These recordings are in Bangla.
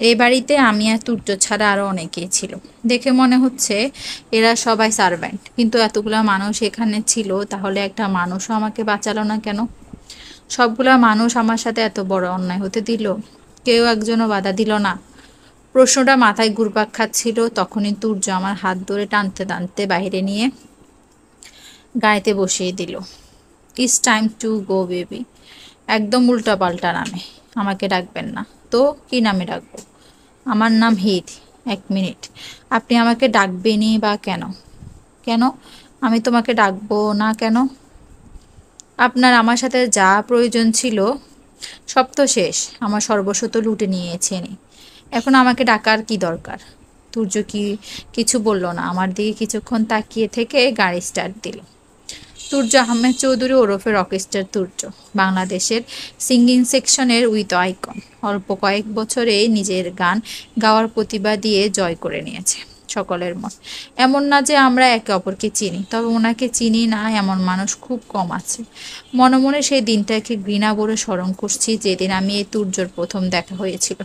এই বাড়িতে আমি আর তুর্য ছাড়া আরো অনেকেই ছিল। দেখে মনে হচ্ছে এরা সবাই সার্ভেন্ট, কিন্তু এতগুলা মানুষ এখানে ছিল, তাহলে একটা মানুষও আমাকে বাঁচালো না কেন? সবগুলা মানুষ আমার সাথে এত বড় অন্যায় হতে দিল, কেউ একজনও বাধা দিল না। প্রশ্নটা মাথায় ঘুরপাক খাচ্ছিল, তখনই তুর্য আমার হাত ধরে টানতে টানতে বাইরে নিয়ে গাড়িতে বসিয়ে দিল। It's time to go baby. একদম উল্টা পাল্টা নামে আমাকে ডাকবেন না। তো কি নামে ডাকবো? আমার নাম হিত। 1 মিনিট, আপনি আমাকে ডাকবেনই বা কেন? কেন আমি তোমাকে ডাকবো না কেন? আপনার আমার সাথে যা প্রয়োজন ছিল সব তো শেষ, আমার সর্বস্ব তো লুটে নিয়েছেন। এখন আমাকে ডাকার কি দরকার? সূর্য কিছু বলল না, আমার দিকে কিছুক্ষণ তাকিয়ে থেকে গাড়ি স্টার্ট দিল। সূর্য আহমেদ চৌধুরী ওরফে রকস্টার সূর্য, বাংলাদেশের সিঙ্গিং সেকশনের উইথ আইকন। অল্প কয়েক বছরে নিজের গান গাওয়ার প্রতিভা দিয়ে জয় করে নিয়েছে সকলের মন। এমন না যে আমরা একে অপরকে চিনি, তবে ওনাকে চিনি না এমন মানুষ খুব কম আছে। মনে মনে সেই দিনটাকে ঘৃণা ভরে স্মরণ করছি, যেদিন আমি এই সূর্যর প্রথম দেখা হয়েছিল।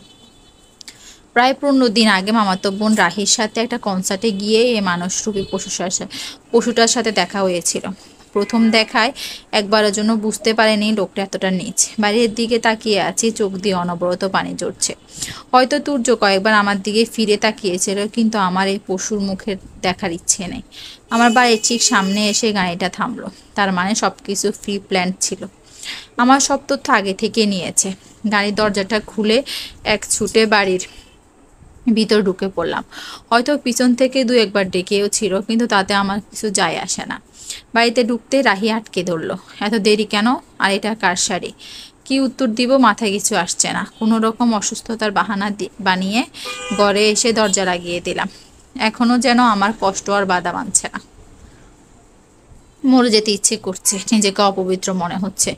প্রায় 15 দিন আগে মামাতো বোন রাহির সাথে একটা কনসার্টে গিয়ে এই মানুষরূপী পশুটার সাথে দেখা হয়েছিল। প্রথম দেখায় একবারের জন্য বুঝতে পারেনি লোকটা এতটা নীচ। বাইরের দিকে তাকিয়ে আছি, চোখ দিয়ে অনবরত পানি ঝরছে। হয়তো সূর্য কয়েকবার আমার দিকে ফিরে তাকিয়েছিল, কিন্তু আমার এই পশুর মুখের দেখার ইচ্ছে নেই। আমার বাড়ির ঠিক সামনে এসে গাড়িটা থামলো, তার মানে সবকিছু ফ্রি প্ল্যান ছিল। আমার সব তথ্য আগে থেকে নিয়েছে। গাড়ির দরজাটা খুলে এক ছুটে বাড়ির ভিতর ঢুকে পড়লাম। হয়তো পিছন থেকে দু একবার ডেকেও ছিল, কিন্তু তাতে আমার কিছু যায় আসে না। বাড়িতে ঢুকতে রাহি আটকে ধরলো। এত দেরি কেন? আর এটা কার শাড়ি? কি উত্তর দিব মাথায় কিছু আসছে না। কোনো রকম অসুস্থতার বাহানা বানিয়ে ঘরে এসে দরজা লাগিয়ে দিলাম। এখনো যেন আমার কষ্ট আর বাধা মানছে না। মরে যেতে ইচ্ছে করছে, নিজেকে অপবিত্র মনে হচ্ছে।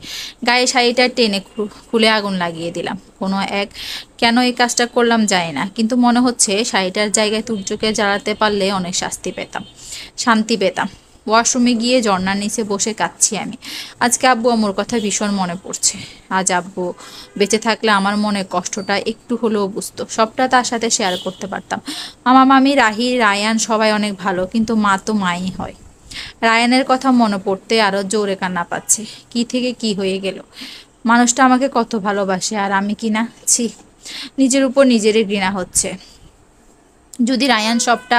গায়ে শাড়িটা টেনে খুলে আগুন লাগিয়ে দিলাম। কেন এই কাজটা করলাম জানি না, কিন্তু মনে হচ্ছে শাড়িটার জায়গায় সূর্যকে জ্বালাতে পারলে অনেক শান্তি পেতাম। ওয়াশরুমে গিয়ে ঝর্ণার নিচে বসে কাঁদছি আমি। আজকে আব্বু আম্মুর কথা ভীষণ মনে পড়ছে। আজ আব্বু বেঁচে থাকলে আমার মনে কষ্টটা একটু হলেও বুঝতো, সবটা তার সাথে শেয়ার করতে পারতাম। মামা মামি রাহি রায়ান সবাই অনেক ভালো, কিন্তু মা তো মাই হয়। রায়ানের কথা মনে পড়তে আরো জোরে কান্না পাচ্ছে। কি থেকে কি হয়ে গেল? মানুষটা আমাকে কত ভালোবাসে, আর আমি কি না? ছি, নিজের উপর নিজেরই ঘৃণা হচ্ছে। যদি রায়ান সবটা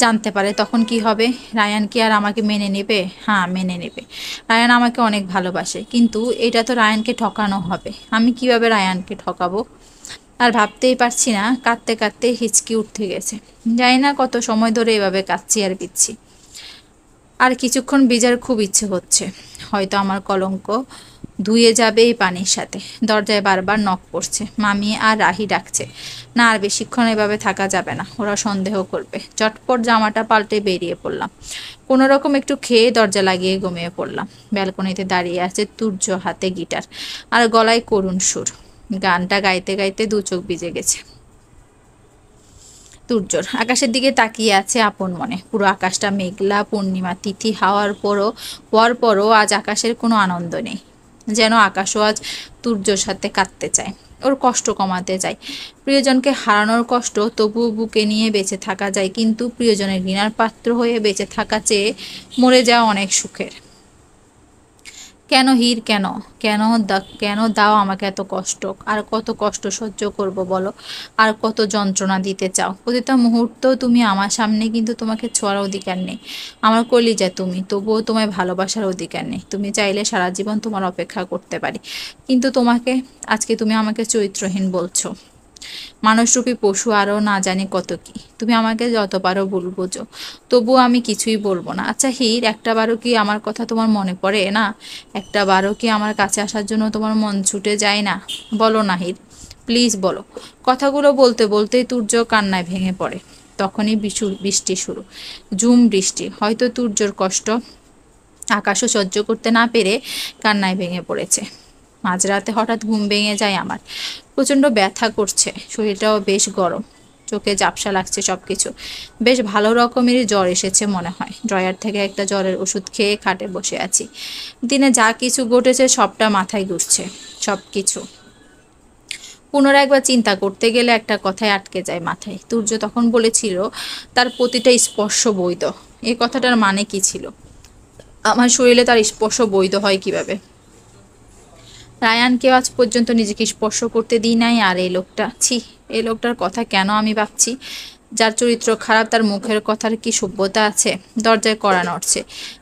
জানতে পারে তখন কি হবে? রায়ান কি আর আমাকে মেনে নেবে? হ্যাঁ, মেনে নেবে। রায়ান আমাকে অনেক ভালোবাসে, কিন্তু এটা তো রায়ানকে ঠকানো হবে। আমি কিভাবে রায়ানকে ঠকাবো? আর ভাবতেই পারছি না। কাঁদতে কাঁদতে হিচকি উঠতে গেছে। জানি না কত সময় ধরে এভাবে কাঁদছি আর বিচ্ছি। আর কিছুক্ষণ ভিজার খুব ইচ্ছে হচ্ছে। হয়তো আমার কলঙ্ক ধুয়ে যাবে এই পানির সাথে। দরজায় বারবার নক পড়ছে। মামি আর রাহি ডাকছে। না, আর বেশিক্ষণ এভাবে থাকা যাবে না, ওরা সন্দেহ করবে। চটপট জামাটা পাল্টে বেরিয়ে পড়লাম। কোনো রকম একটু খেয়ে দরজা লাগিয়ে ঘুমিয়ে পড়লাম। ব্যালকনিতে দাঁড়িয়ে আছে সূর্য, হাতে গিটার আর গলায় করুণ সুর। গানটা গাইতে গাইতে দু চোখ ভিজে গেছে। সূর্যর আকাশের দিকে তাকিয়ে আছে আপন মনে। পুরো আকাশটা মেঘলা, পূর্ণিমা তিথি হওয়ার পরও আজ আকাশের কোনো আনন্দ নেই। যেন আকাশও আজ সূর্যর সাথে কাঁদতে চায়, ওর কষ্ট কমাতে চায়। প্রিয়জনকে হারানোর কষ্ট তবুও বুকে নিয়ে বেঁচে থাকা যায়, কিন্তু প্রিয়জনের ঘৃণার পাত্র হয়ে বেঁচে থাকা চেয়ে মরে যাওয়া অনেক সুখের। কেন হীর, কেন? কেন দাও আমাকে এত কষ্ট? আর কত কষ্ট সহ্য করব বলো? আর কত যন্ত্রণা দিতে চাও? প্রতিটা মুহূর্ত তুমি আমার সামনে, কিন্তু তোমাকে ছোঁয়ার অধিকার নেই। আমার কলিজা তুমি, তবুও তোমায় ভালোবাসার অধিকার নেই। তুমি চাইলে সারা জীবন তোমার অপেক্ষা করতে পারি, কিন্তু আজকে তুমি আমাকে চরিত্রহীন বলছো। মানুষরূপী পশু, আরও না জানি কত কি। তুমি আমাকে যত পারো ভুল বুঝো, তবুও আমি কিছুই বলবো না। আচ্ছা হীর, একটা বারও কি আমার কথা তোমার মনে পড়ে না? একটা বারও কি আমার কাছে আসার জন্য তোমার মন ছুটে যায় না? বলো না হীর, প্লিজ বলো। কথাগুলো বলতে বলতেই সূর্য কান্নায় ভেঙে পড়ে। তখনই বৃষ্টি শুরু, ঝুম বৃষ্টি। হয়তো সূর্যর কষ্ট আকাশও সহ্য করতে না পেরে কান্নায় ভেঙে পড়েছে। মাঝরাতে হঠাৎ ঘুম ভেঙে যায় আমার। প্রচণ্ড ব্যথা করছে, শরীরটাও বেশ গরম, চোখে ঝাপসা লাগছে। সবকিছু বেশ ভালো রকমেরই জ্বর এসেছে মনে হয়। ড্রয়ার থেকে একটা জ্বরের ওষুধ খেয়ে খাটে বসে আছি। দিনে যা কিছু ঘটেছে সবটা মাথায় ঘুরছে। সবকিছু পুনরায় একবার চিন্তা করতে গেলে একটা কথায় আটকে যায় মাথায়। তুর্য তখন বলেছিল তার প্রতিটা স্পর্শ বৈধ। এই কথাটার মানে কি ছিল? আমার শরীরে তার স্পর্শ বৈধ হয় কিভাবে? রায়ানকে আজ পর্যন্ত নিজেকে স্পর্শ করতে দিই নাই, আর এই লোকটা, ছি, এই লোকটার কথা কেন আমি ভাবছি? যার চরিত্র খারাপ, তার মুখের কথার কি সভ্যতা আছে? দরজায় কড়া নড়ছে।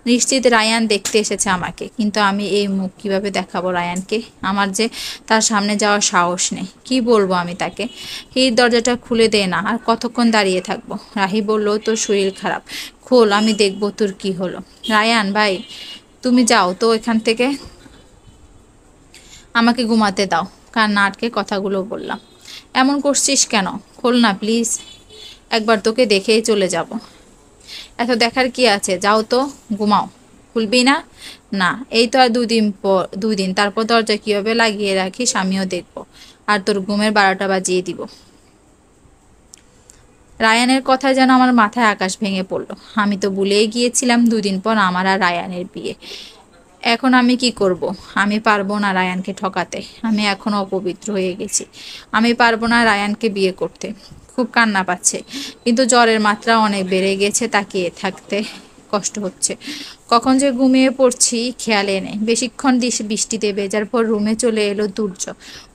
নিশ্চিত রায়ান দেখতে এসেছে আমাকে, কিন্তু আমি এই মুখ কিভাবে দেখাবো রায়ানকে? আমার যে তার সামনে যাওয়ার সাহস নেই। কি বলবো আমি তাকে? এই দরজাটা খুলে দে না, আর কতক্ষণ দাঁড়িয়ে থাকবো? রাহি বলল, তোর শরীর খারাপ, খোল, আমি দেখবো তোর কি হলো। রায়ান ভাই, তুমি যাও তো এখান থেকে, আমাকে ঘুমাতে দাও। কান্না আটকে কথাগুলো বললাম। এমন করছিস কেন? খোল না প্লিজ, একবার তোকে দেখেই চলে যাব। এত দেখার কি আছে, যাও তো, ঘুমাও। খুলবি না? না। এই তো আর 2 দিন পর, 2 দিন, তারপর দরজা কিভাবে লাগিয়ে রাখিস আমিও দেখবো, আর তোর ঘুমের 12টা বাজিয়ে দিব। রায়ানের কথায় যেন আমার মাথায় আকাশ ভেঙে পড়লো। আমি তো ভুলেই গিয়েছিলাম 2 দিন পর আমার আর রায়ানের বিয়ে। এখন আমি কি করব? আমি পারবো না রায়ানকে ঠকাতে। আমি এখন অপবিত্র হয়ে গেছি। আমি পারবো না রায়ানকে বিয়ে করতে। খুব কান্না পাচ্ছে, কিন্তু জ্বরের মাত্রা অনেক বেড়ে গেছে, তাকিয়ে থাকতে কষ্ট হচ্ছে। কখন যে ঘুমিয়ে পড়ছি খেয়ালে নেই। বেশিক্ষণ বৃষ্টিতে ভেজার পর রুমে চলে এলো তুর্য।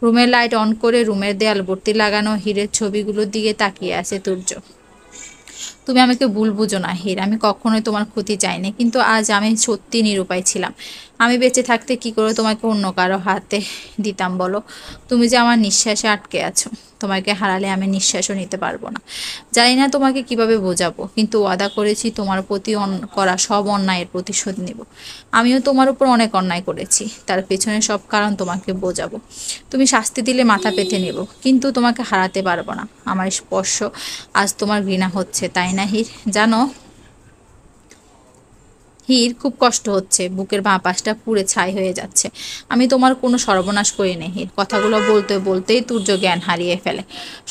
রুমের লাইট অন করে রুমের দেয়াল ভর্তি লাগানো হীরের ছবিগুলোর দিকে তাকিয়ে আছে তুর্য। তুমি আমাকে ভুল বুঝো না হীর, আমি কখনোই তোমার ক্ষতি চাইনি, কিন্তু আজ আমি সত্যি নিরুপায় ছিলাম। আমি বেঁচে থাকতে কি করে তোমাকে অন্য কারো হাতে দিতাম বলো? তুমি যে আমার নিঃশ্বাসে আটকে আছো, তোমাকে হারালে আমি নিঃশ্বাসও নিতে পারবো না। জানি না তোমাকে কিভাবে বোঝাবো, কিন্তু ওয়াদা করেছি তোমার প্রতি করা সব অন্যায়ের প্রতিশোধ নেব। আমিও তোমার উপর অনেক অন্যায় করেছি, তার পেছনে সব কারণ তোমাকে বোঝাবো। তুমি শাস্তি দিলে মাথা পেতে নেব, কিন্তু তোমাকে হারাতে পারবো না। আমার স্পর্শ আজ তোমার ঘৃণা হচ্ছে, তাই না হীর? জানো, হীর, খুব কষ্ট হচ্ছে, বুকের বাঁ পাশটা পুড়ে ছাই হয়ে যাচ্ছে। আমি তোমার কোনো সর্বনাশ করিনি হীর। কথাগুলো বলতে বলতেই তুর্য জ্ঞান হারিয়ে ফেলে।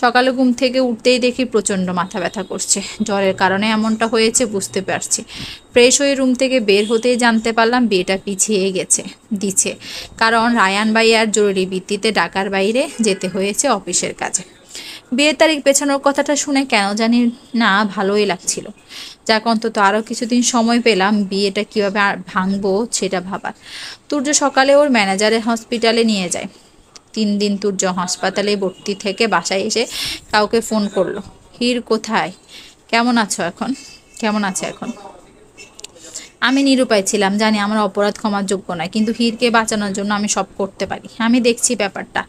সকালে ঘুম থেকে উঠতেই দেখি প্রচণ্ড মাথা ব্যথা করছে। জ্বরের কারণে এমনটা হয়েছে বুঝতে পারছি। ফ্রেশ হয়ে রুম থেকে বের হতেই জানতে পারলাম বিয়েটা পিছিয়ে দিচ্ছে, কারণ রায়ান ভাইয়ার জরুরি ভিত্তিতে ঢাকার বাইরে যেতে হয়েছে অফিসের কাজে। বিয়ের তারিখ পেছানোর কথাটা শুনে কেন জানি না ভালোই লাগছিল। যাক, অন্তত আরও কিছুদিন সময় পেলাম বিয়েটা কীভাবে ভাঙবো সেটা ভাবার। তুর্য সকালে ওর ম্যানেজারের হসপিটালে নিয়ে যায়। 3 দিন তুর্য হাসপাতালে ভর্তি থেকে বাসায় এসে কাউকে ফোন করলো। হীর কোথায়? কেমন আছো এখন? কেমন আছে এখন? আমি নিরুপায় ছিলাম, জানি আমার অপরাধ ক্ষমার যোগ্য নয়, কিন্তু হীরকে বাঁচানোর জন্য আমি সব করতে পারি। আমি দেখছি ব্যাপারটা।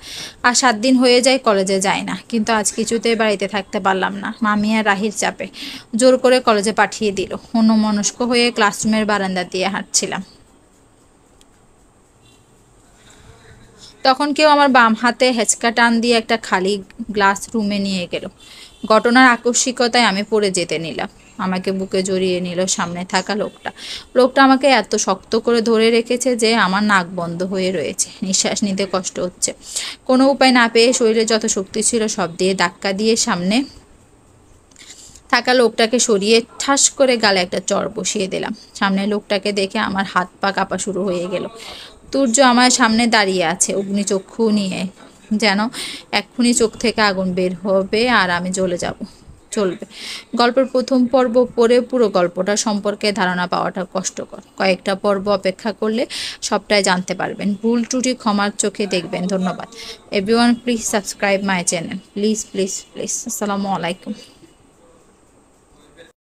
আর 7 দিন হয়ে যায় কলেজে যায় না, কিন্তু আজ কিছুতেই বাড়িতে থাকতে পারলাম না। মামি আর রাহির চাপে জোর করে কলেজে পাঠিয়ে দিল। অন্যমনস্ক হয়ে ক্লাসরুমের বারান্দা দিয়ে হাঁটছিলাম, তখন কেউ আমার বাম হাতে হেঁচকা টান দিয়ে একটা খালি গ্লাস রুমে নিয়ে গেল। ঘটনার আকস্মিকতায় আমি পড়ে যেতে নিলাম। আমাকে বুকে জড়িয়ে নিল সামনে থাকা লোকটা। লোকটা আমাকে এত শক্ত করে ধরে রেখেছে যে আমার নাক বন্ধ হয়ে রয়েছে, নিঃশ্বাস নিতে কষ্ট হচ্ছে। কোনো উপায় না পেয়ে শরীরে যত শক্তি ছিল সব দিয়ে ধাক্কা দিয়ে সামনে থাকা লোকটাকে সরিয়ে ঠাস করে গালে একটা চড় বসিয়ে দিলাম। সামনে লোকটাকে দেখে আমার হাত পা কাঁপা শুরু হয়ে গেল। তুর্য আমার সামনে দাঁড়িয়ে আছে অগ্নিচক্ষু নিয়ে, যেন এক্ষুনি চোখ থেকে আগুন বের হবে আর আমি জ্বলে যাব। চলবে। গল্পের প্রথম পর্ব পড়ে পুরো গল্পটা সম্পর্কে ধারণা পাওয়াটা কষ্টকর। কয়েকটা পর্ব অপেক্ষা করলে সবটাই জানতে পারবেন। ভুল ত্রুটি ক্ষমার চোখে দেখবেন। ধন্যবাদ everyone, please subscribe my channel, please please please. আসসালামু আলাইকুম।